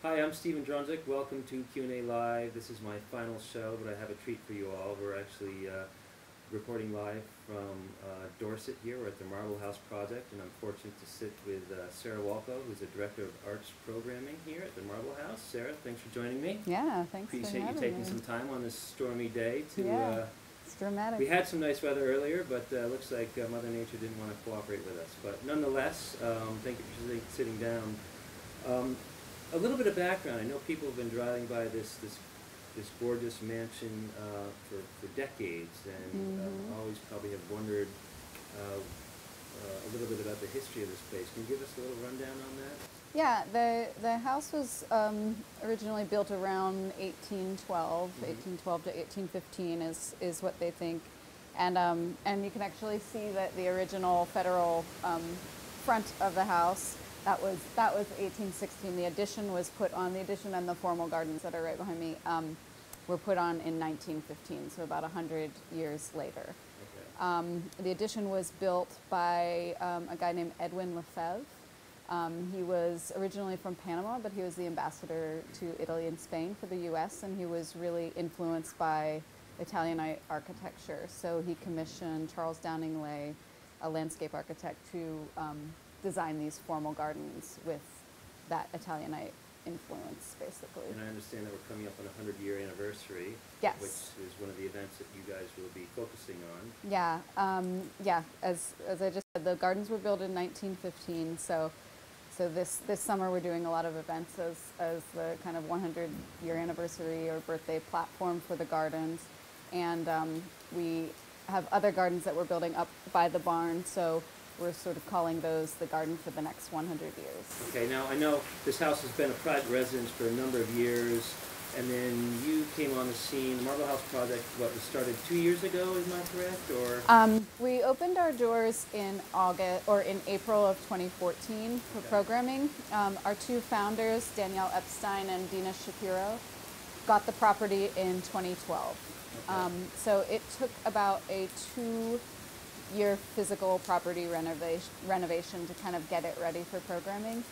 Hi, I'm Drunsic. Welcome to Q&A Live. This is my final show, but I have a treat for you all. We're actually reporting live from Dorset here. We're at the Marble House Project, and I'm fortunate to sit with Sarah Walko, who's the Director of Arts Programming here at the Marble House. Sarah, thanks for joining me. Yeah, thanks for having me. Appreciate you taking some time on this stormy day to... Yeah, it's dramatic. We had some nice weather earlier, but looks like Mother Nature didn't want to cooperate with us. But nonetheless, thank you for sitting down. A little bit of background. I know people have been driving by this gorgeous mansion for decades, and always probably have wondered a little bit about the history of this place. Can you give us a little rundown on that? Yeah, the house was originally built around 1812, 1812 to 1815 is what they think, and you can actually see that the original federal front of the house. That was 1816. The addition was put on. The addition and the formal gardens that are right behind me were put on in 1915. So about 100 years later. Okay. The addition was built by a guy named Edwin Lefebvre. He was originally from Panama, but he was the ambassador to Italy and Spain for the U.S. and he was really influenced by Italianate architecture. So he commissioned Charles Downing-Lay, a landscape architect, to design these formal gardens with that Italianate influence, basically. And I understand that we're coming up on a 100-year anniversary, yes, which is one of the events that you guys will be focusing on. Yeah, yeah. As I just said, the gardens were built in 1915, so this summer we're doing a lot of events as the kind of 100-year anniversary or birthday platform for the gardens, and we have other gardens that we're building up by the barn, so we're sort of calling those the garden for the next 100 years. Okay, now I know this house has been a private residence for a number of years, and then you came on the scene. The Marble House Project, what, was started 2 years ago, is not correct? Or we opened our doors in April of 2014 for programming. Our two founders, Danielle Epstein and Dina Shapiro, got the property in 2012. Okay. So it took about a 2-year physical property renovation to kind of get it ready for programming.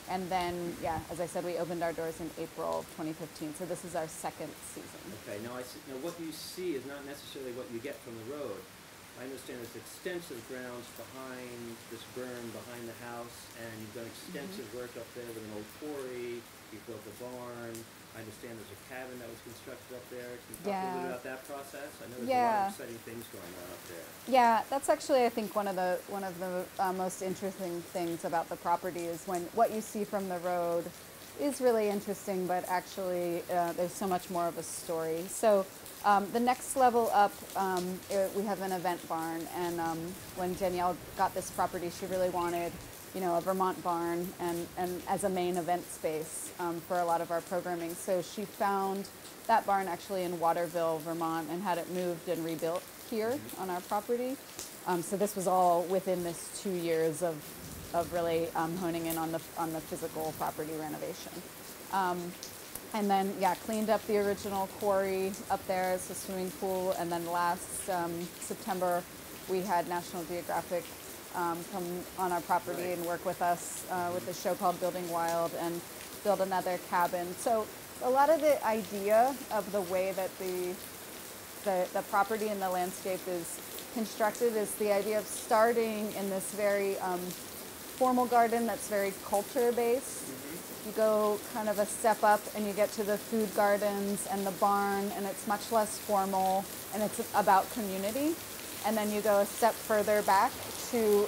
And then, yeah, as I said, we opened our doors in April of 2015, so this is our second season. Okay, now what you see is not necessarily what you get from the road. I understand there's extensive grounds behind this berm, behind the house, and you've done extensive work up there with an old quarry, you've built a barn. I understand there's a cabin that was constructed up there. Can you talk a little bit about that process? I know there's a lot of exciting things going on up there. Yeah, that's actually, I think, one of the most interesting things about the property is when what you see from the road is really interesting, but actually there's so much more of a story. So the next level up, we have an event barn, and when Danielle got this property, she really wanted, you know, a Vermont barn and as a main event space for a lot of our programming. So she found that barn actually in Waterville, Vermont, and had it moved and rebuilt here on our property. So this was all within this 2 years of really honing in on the physical property renovation. And then, yeah, cleaned up the original quarry up there as a swimming pool. And then last September, we had National Geographic come on our property and work with us with a show called Building Wild and build another cabin. So a lot of the idea of the way that the property and the landscape is constructed is the idea of starting in this very formal garden that's very culture-based. You go kind of a step up and you get to the food gardens and the barn, and it's much less formal and it's about community. And then you go a step further back to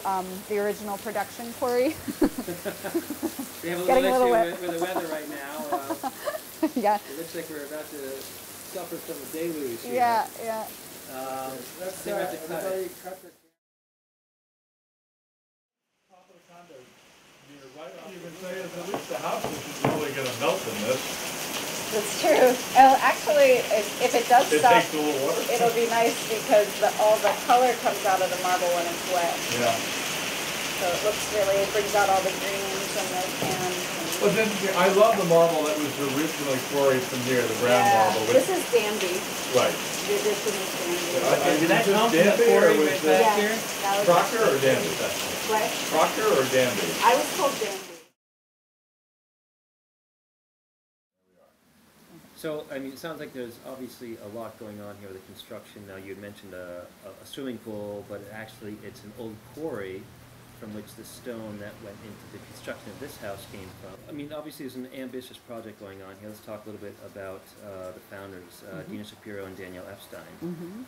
the original production quarry. We have a little issue with the weather right now. Yeah. It looks like we're about to suffer from a deluge here. Yeah, yeah. They have to cut it. You can say at least the house isn't really going to melt in this. That's true. Well, actually, if it does It stop, takes a little water. it'll be nice because all the color comes out of the marble when it's wet. Yeah. So it looks really, it brings out all the greens and the tans. Well, then, I love the marble that was originally quarried from here, the brown marble. This is Danby. Right. This one is Danby. Did that Is this come from the Danby or quarry was right this back here? That was Proctor or Danby? What? Proctor or Danby? I was told Danby. So, I mean, it sounds like there's obviously a lot going on here with the construction. Now, you had mentioned a swimming pool, but actually it's an old quarry from which the stone that went into the construction of this house came from. I mean, obviously there's an ambitious project going on here. Let's talk a little bit about the founders, Dina Shapiro and Danielle Epstein.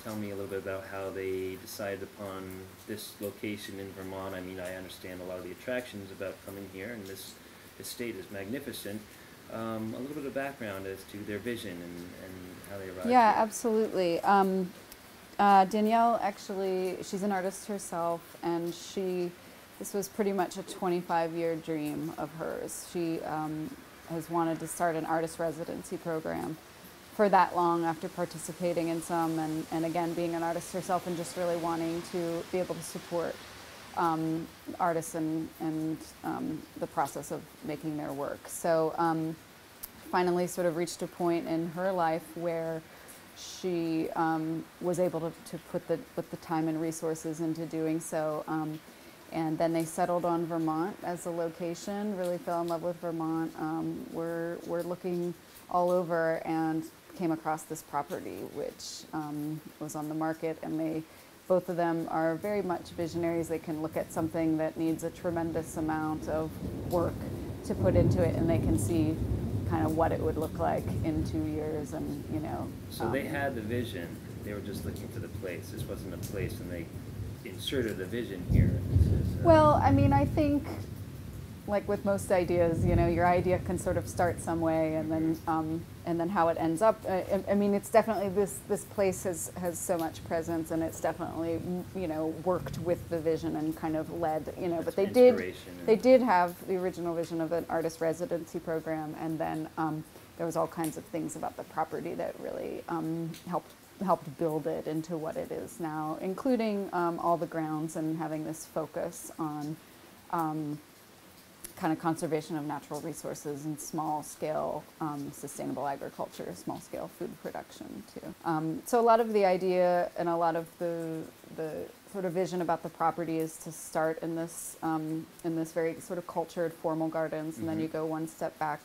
Tell me a little bit about how they decided upon this location in Vermont. I mean, I understand a lot of the attractions about coming here, and this estate is magnificent. A little bit of background as to their vision and how they arrived. Yeah, here. absolutely. Danielle, actually, she's an artist herself, and this was pretty much a 25-year dream of hers. She has wanted to start an artist residency program for that long after participating in some, and again, being an artist herself and just really wanting to be able to support artists and the process of making their work. So finally sort of reached a point in her life where she was able to put the time and resources into doing so. And then they settled on Vermont as a location, really fell in love with Vermont. We're looking all over and came across this property, which was on the market, and both of them are very much visionaries. They can look at something that needs a tremendous amount of work to put into it, and they can see kind of what it would look like in 2 years, and So they had the vision. They were just looking for the place. This wasn't a place, and they inserted the vision here. Well, I mean, I think, like with most ideas, your idea can sort of start some way, and then how it ends up. I mean, it's definitely this place has so much presence, and it's definitely worked with the vision and kind of led. But they did have the original vision of an artist residency program, and then there was all kinds of things about the property that really helped build it into what it is now, including all the grounds and having this focus on kind of conservation of natural resources and small-scale sustainable agriculture, small-scale food production too. So a lot of the idea and a lot of the sort of vision about the property is to start in this very sort of cultured formal gardens, and then you go one step back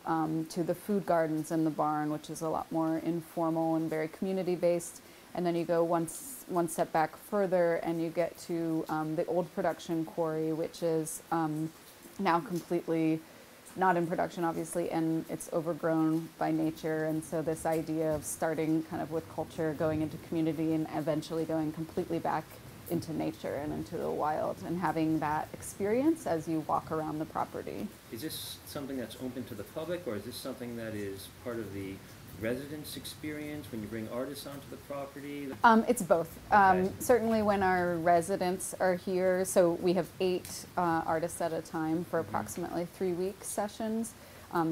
to the food gardens in the barn, which is a lot more informal and very community-based. And then you go one step back further, and you get to the old production quarry, which is now completely not in production, obviously, and it's overgrown by nature. And so this idea of starting kind of with culture, going into community, and eventually going completely back into nature and into the wild, and having that experience as you walk around the property. Is this something that's open to the public, or is this something that is part of the residence experience when you bring artists onto the property? It's both. Okay. Certainly when our residents are here, so we have 8 artists at a time for approximately 3-week sessions.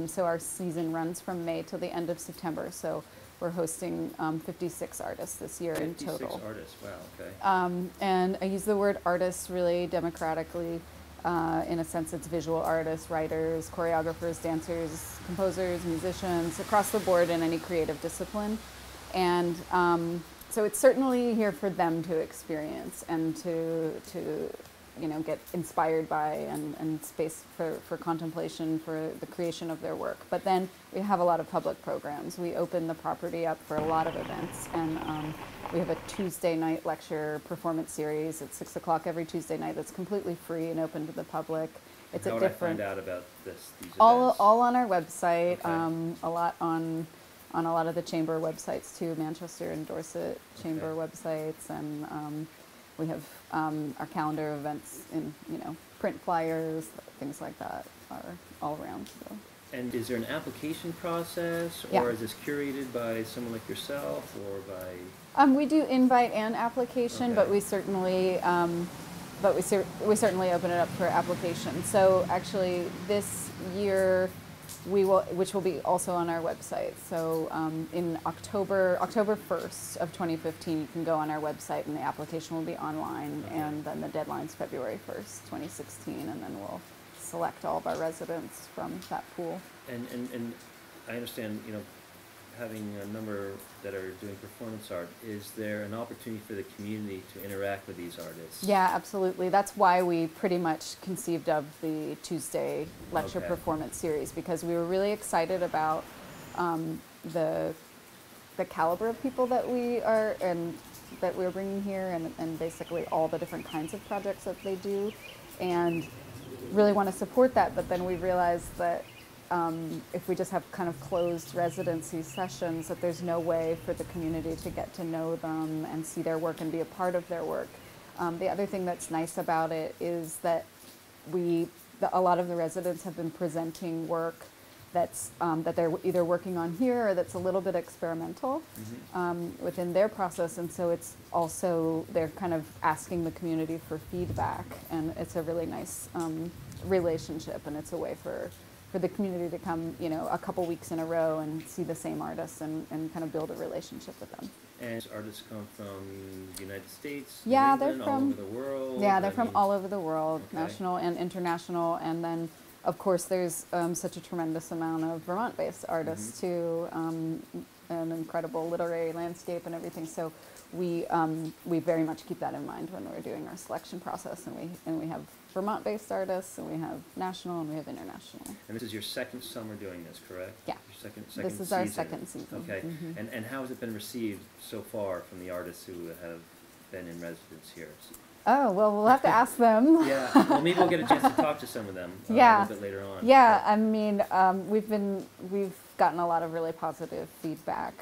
So our season runs from May till the end of September. So we're hosting 56 artists this year in total. 56 artists, wow, okay. And I use the word artists really democratically. In a sense, it's visual artists, writers, choreographers, dancers, composers, musicians, across the board in any creative discipline. And so it's certainly here for them to experience and to get inspired by, and space for contemplation for the creation of their work. But then we have a lot of public programs. We open the property up for a lot of events, and we have a Tuesday night lecture performance series at 6 o'clock every Tuesday night that's completely free and open to the public. It's How a would different. I find out about these events? All on our website. Okay. A lot on a lot of the chamber websites too, Manchester and Dorset chamber websites, and we have our calendar events in print flyers, things like that are all around. So. And is there an application process, Yeah. or is this curated by someone like yourself, or by? We do invite and application, Okay. but we certainly we certainly open it up for application. So actually, this year which will be also on our website. So in October 1st of 2015, you can go on our website and the application will be online. Okay. And then the deadline's February 1st, 2016, and then we'll select all of our residents from that pool. And I understand, having a number that are doing performance art, is there an opportunity for the community to interact with these artists? Yeah, absolutely. That's why we pretty much conceived of the Tuesday lecture Okay. performance series, because we were really excited about the caliber of people that we are and that we're bringing here, and basically all the different kinds of projects that they do, and really want to support that. But then we realized that if we just have kind of closed residency sessions, that there's no way for the community to get to know them and see their work and be a part of their work. The other thing that's nice about it is that a lot of the residents have been presenting work that's that they're either working on here or that's a little bit experimental within their process, and so it's also they're kind of asking the community for feedback, and it's a really nice relationship, and it's a way for the community to come, a couple weeks in a row and see the same artists and kind of build a relationship with them. And artists come from the United States, Yeah, England, they're all from over the world? Yeah, they're from all over the world, Okay. national and international, and then of course there's such a tremendous amount of Vermont-based artists too, an incredible literary landscape and everything. So we very much keep that in mind when we're doing our selection process, and we have Vermont-based artists, and we have national, and we have international. And this is your second summer doing this, correct? Yeah. Your second This is season. our second season. Okay. And how has it been received so far from the artists who have been in residence here? Oh, well, we'll have to ask them. Yeah. Well, maybe we'll get a chance to talk to some of them a Yeah. little bit later on. Yeah, I mean, we've gotten a lot of really positive feedback.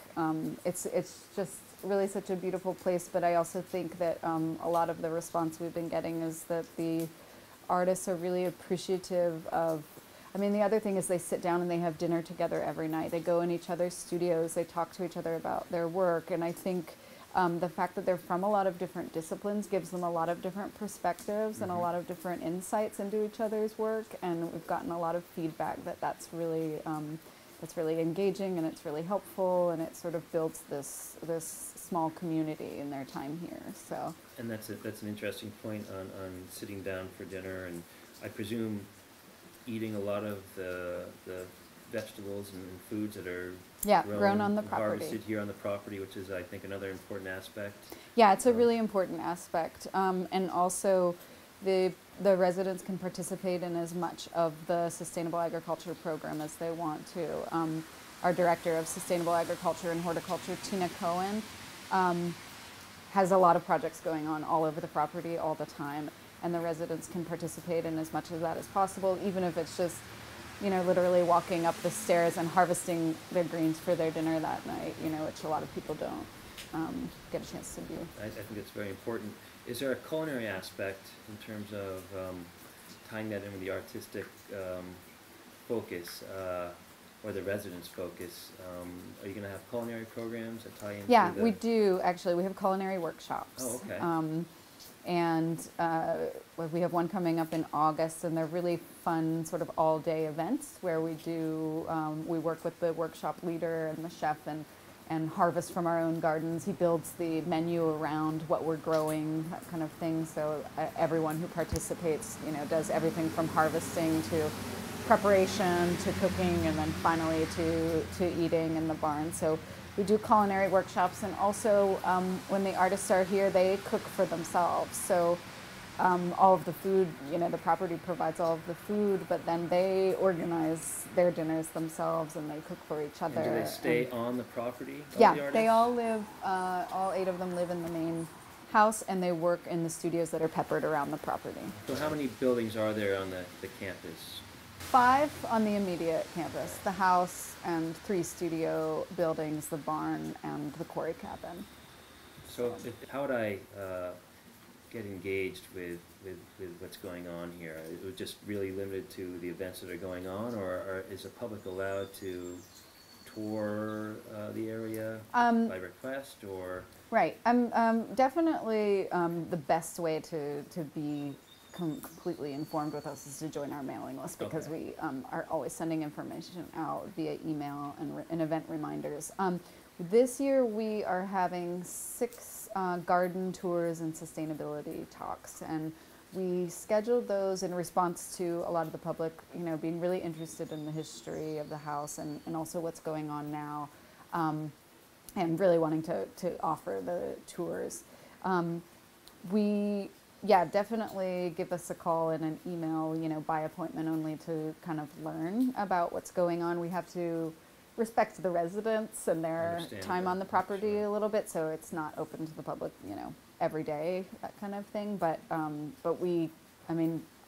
It's just really such a beautiful place, but I also think that a lot of the response we've been getting is that the artists are really appreciative of, the other thing is they sit down and they have dinner together every night. They go in each other's studios, they talk to each other about their work, and I think the fact that they're from a lot of different disciplines gives them a lot of different perspectives and a lot of different insights into each other's work, and we've gotten a lot of feedback that that's really engaging, and it's really helpful, and it sort of builds this small community in their time here. So. And that's an interesting point on sitting down for dinner, and I presume eating a lot of the vegetables and foods that are grown on the and property. harvested here on the property, which is, I think, another important aspect. Yeah, it's a really important aspect, and also the residents can participate in as much of the sustainable agriculture program as they want to. Our director of sustainable agriculture and horticulture, Tina Cohen, has a lot of projects going on all over the property all the time, and the residents can participate in as much of that as possible, even if it's just literally walking up the stairs and harvesting their greens for their dinner that night, which a lot of people don't get a chance to do. I think it's very important. Is there a culinary aspect in terms of tying that in with the artistic focus or the residents' focus? Are you going to have culinary programs that tie into Yeah, we do actually. We have culinary workshops. Oh, okay. And we have one coming up in August, and they're really fun sort of all-day events where we do, we work with the workshop leader and the chef and harvest from our own gardens. He builds the menu around what we're growing, that kind of thing. So everyone who participates, does everything from harvesting to preparation to cooking, and then finally to eating in the barn. So we do culinary workshops, and also when the artists are here, they cook for themselves. So all of the food, the property provides all of the food, but then they organize their dinners themselves, and they cook for each other. And do they stay on the property? Yeah, the artists? they all live, all 8 of them live in the main house, and they work in the studios that are peppered around the property. So how many buildings are there on the campus? 5 on the immediate campus, the house and 3 studio buildings, the barn and the quarry cabin. So how would I get engaged with what's going on here? Is it just really limited to the events that are going on, or is the public allowed to tour the area by request, or? Right. Definitely the best way to be completely informed with us is to join our mailing list, because Okay. we are always sending information out via email and event reminders. This year we are having 6 garden tours and sustainability talks, and we scheduled those in response to a lot of the public, being really interested in the history of the house and also what's going on now, and really wanting to offer the tours. Definitely give us a call and an email, by appointment only, to kind of learn about what's going on. We have to respect the residents and their time on the property a little bit, so it's not open to the public, every day, that kind of thing. But a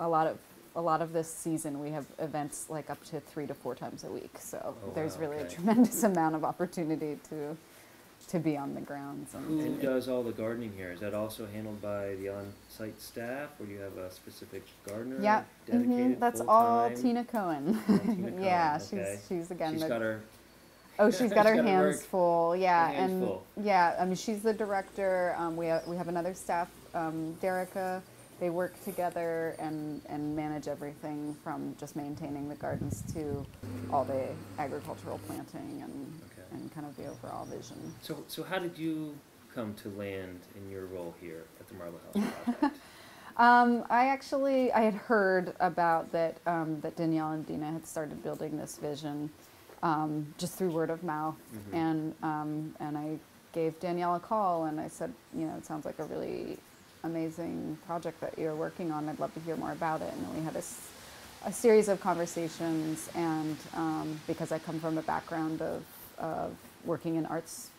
lot of this season we have events like up to 3 to 4 times a week. So there's really a tremendous amount of opportunity to be on the grounds. And who does all the gardening here? Is that also handled by the on-site staff, or do you have a specific gardener dedicated that's full-time? all Tina Cohen. All Tina Cohen, Yeah, okay. she's again. She's got her. She's got her hands full. Yeah, Her hands and full. she's the director. We have another staff, Derica. They work together and manage everything from just maintaining the gardens to all the agricultural planting and kind of the overall vision. So how did you come to land in your role here at the Marble House Project? I had heard about that Danielle and Dina had started building this vision just through word of mouth, and I gave Danielle a call and I said, it sounds like a really amazing project that you're working on. I'd love to hear more about it. And we had a series of conversations, and because I come from a background of working in arts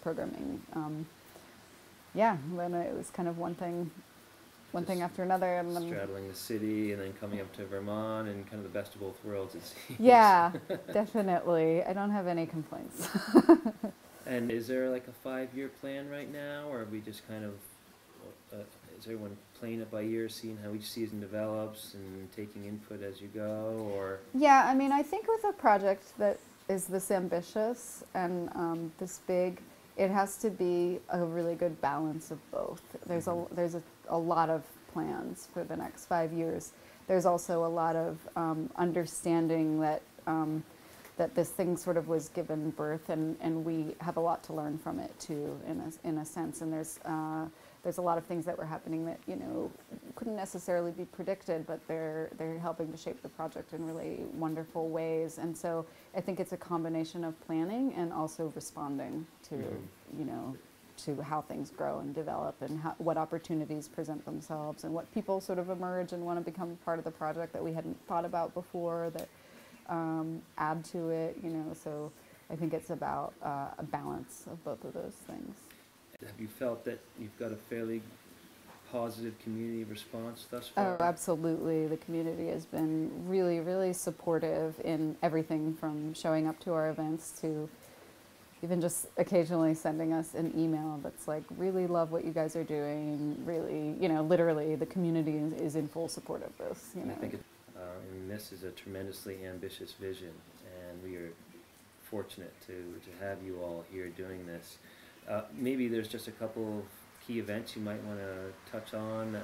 programming, then it was kind of one thing after another, and then straddling the city and then coming up to Vermont, and kind of the best of both worlds, it seems. Yeah, definitely. I don't have any complaints. And is there like a 5-year plan right now, or are we just kind of, is everyone playing it by ear, seeing how each season develops and taking input as you go, or? Yeah, I think with a project that is this ambitious and this big, it has to be a really good balance of both. There's a lot of plans for the next 5 years. There's also a lot of understanding that that this thing sort of was given birth, and we have a lot to learn from it too, in a sense. And there's a lot of things that were happening that couldn't necessarily be predicted, but they're helping to shape the project in really wonderful ways. And so I think it's a combination of planning and also responding to to how things grow and develop, and what opportunities present themselves, and what people sort of emerge and want to become part of the project that we hadn't thought about before, that add to it. So I think it's about a balance of both of those things. Have you felt that you've got a fairly positive community response thus far? Oh, absolutely. The community has been really, really supportive in everything from showing up to our events to even just occasionally sending us an email that's like, really love what you guys are doing. Really, literally the community is in full support of this. I think and this is a tremendously ambitious vision, and we are fortunate to have you all here doing this. Maybe there's just a couple of key events you might want to touch on that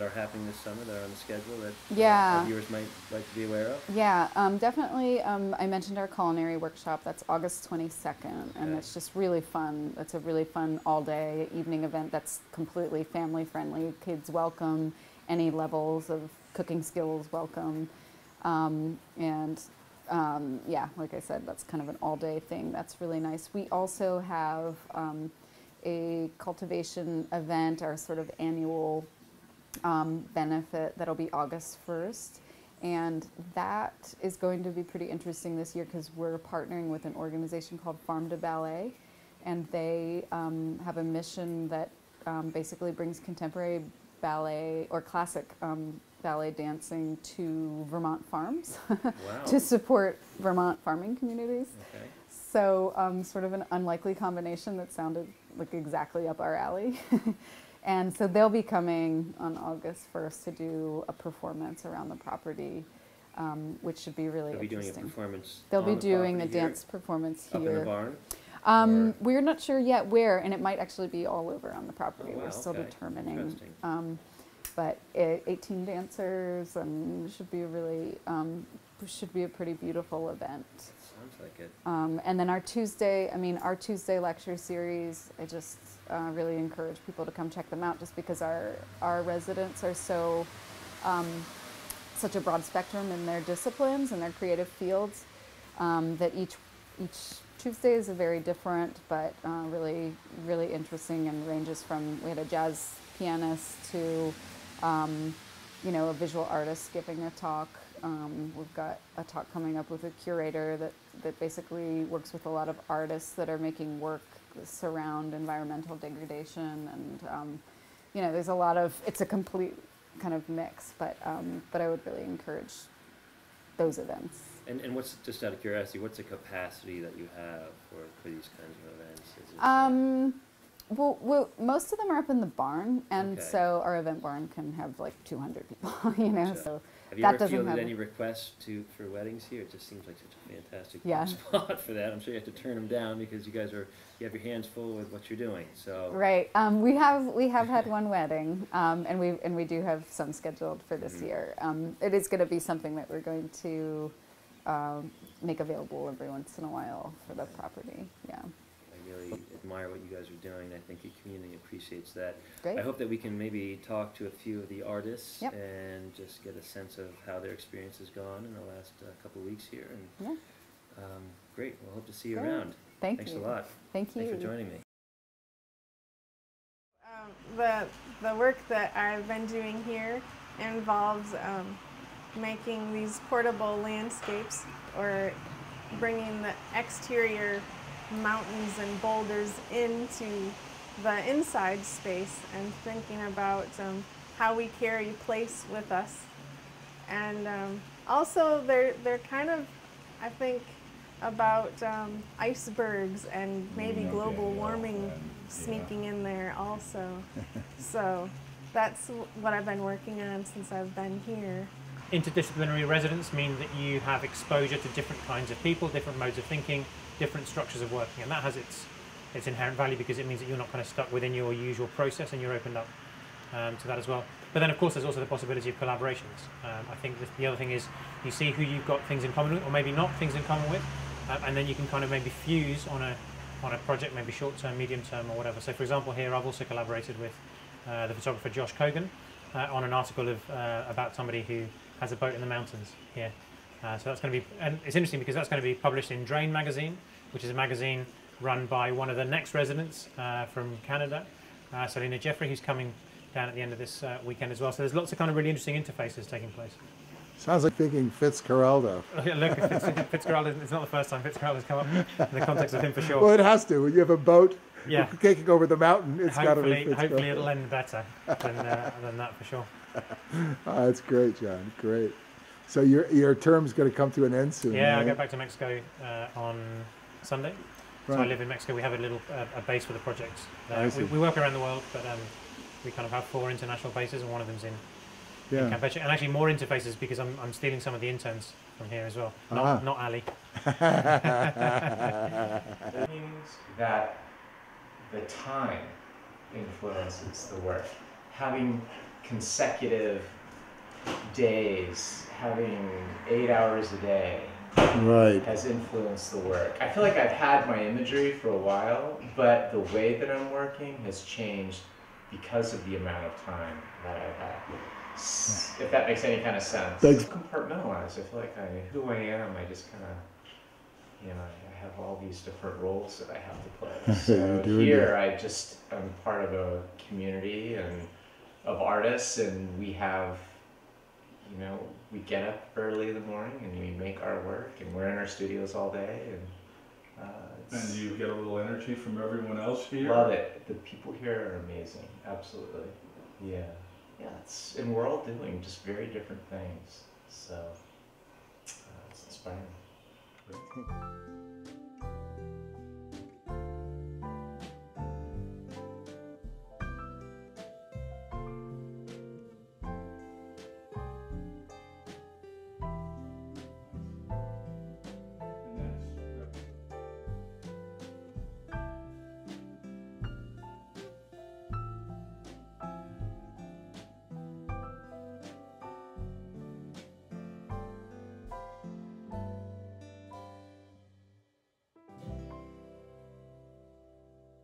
are happening this summer, that are on the schedule, that our viewers might like to be aware of. Yeah, definitely. I mentioned our culinary workshop. That's August 22nd, and it's just really fun. It's a really fun all-day evening event that's completely family-friendly. Kids welcome, any levels of cooking skills welcome, like I said, that's kind of an all-day thing. That's really nice. We also have a cultivation event, our sort of annual benefit, that'll be August 1st. And that is going to be pretty interesting this year because we're partnering with an organization called Farm to Ballet. And they have a mission that basically brings contemporary ballet or classic ballet dancing to Vermont farms to support Vermont farming communities. Okay. So sort of an unlikely combination that sounded like exactly up our alley. And so they'll be coming on August 1st to do a performance around the property, which should be really interesting. They'll be doing a performance. They'll be doing a dance performance here. Up in the barn? We're not sure yet where, and it might actually be all over on the property. Oh, wow, We're still determining. but 18 dancers, and should be a pretty beautiful event. Sounds like it. And then our Tuesday lecture series, I just really encourage people to come check them out, just because our residents are such a broad spectrum in their disciplines and their creative fields, that each Tuesday is a very different, but really, really interesting, and ranges from, we had a jazz pianist to, a visual artist giving a talk. We've got a talk coming up with a curator that basically works with a lot of artists that are making work surround environmental degradation, and there's a lot of, it's a complete kind of mix, but I would really encourage those events. And what's, just out of curiosity, what's the capacity that you have for these kinds of events? Well, most of them are up in the barn, and Okay. so our event barn can have like 200 people, Gotcha. So Have you that ever doesn't fielded have any requests for weddings here? It just seems like such a fantastic Yeah. spot for that. I'm sure you have to turn them down because you have your hands full with what you're doing. So Right. We have had one wedding, and we do have some scheduled for this year. It is going to be something that we're going to make available every once in a while for the property. Yeah. I really admire what you guys are doing. I think the community appreciates that. Great. I hope that we can maybe talk to a few of the artists Yep. and just get a sense of how their experience has gone in the last couple of weeks here. And Yeah. great. We'll hope to see you Great. around. Thanks a lot. Thank you. Thanks for joining me. The work that I've been doing here involves making these portable landscapes, or bringing the exterior mountains and boulders into the inside space, and thinking about how we carry place with us. And also they're kind of, I think, about icebergs and maybe global warming sneaking in there also. So that's what I've been working on since I've been here. Interdisciplinary residents mean that you have exposure to different kinds of people, different modes of thinking, different structures of working, and that has its inherent value, because it means that you're not kind of stuck within your usual process, and you're opened up to that as well. But then, of course, there's also the possibility of collaborations. I think the other thing is you see who you've got things in common with, or maybe not things in common with, and then you can kind of maybe fuse on a project, maybe short term, medium term, or whatever. So, for example, here I've also collaborated with the photographer Josh Kogan on an article about somebody who has a boat in the mountains here. So that's going to be, and it's interesting because that's going to be published in Drain magazine, which is a magazine run by one of the next residents from Canada, Selena Jeffrey, who's coming down at the end of this weekend as well. So there's lots of kind of really interesting interfaces taking place. Sounds like thinking Fitzcarraldo. Look, Fitzcarraldo, it's not the first time Fitzcarraldo's come up in the context of him, for sure. Well, it has to. When you have a boat Yeah. taking over the mountain, it's got to be Fitzcarraldo. Hopefully it'll end better than that, for sure. Oh, that's great, John. Great. So your term's going to come to an end soon. Yeah, right? I go back to Mexico on Sunday. So I Right. live in Mexico. We have a little a base for the project. I see. We work around the world, but we kind of have 4 international bases, and one of them's in Yeah. Campeche. And actually more interfaces, because I'm stealing some of the interns from here as well. Not Ali. It means that the time influences the work. Having consecutive days, having 8 hours a day, Right. has influenced the work. I feel like I've had my imagery for a while, but the way that I'm working has changed because of the amount of time that I've had. If that makes any kind of sense. Thanks. It's compartmentalized. I feel like who I am, I just kind of, I have all these different roles that I have to play. So do here, I'm part of a community of artists, and we have, we get up early in the morning and we make our work, and we're in our studios all day, And you get a little energy from everyone else here? love it. The people here are amazing, absolutely. Yeah, and we're all doing just very different things, so it's inspiring.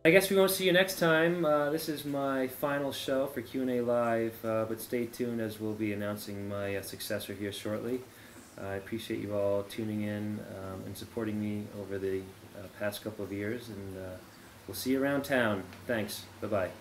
I guess we won't see you next time. This is my final show for Q&A Live, but stay tuned as we'll be announcing my successor here shortly. I appreciate you all tuning in and supporting me over the past couple of years, and we'll see you around town. Thanks. Bye-bye.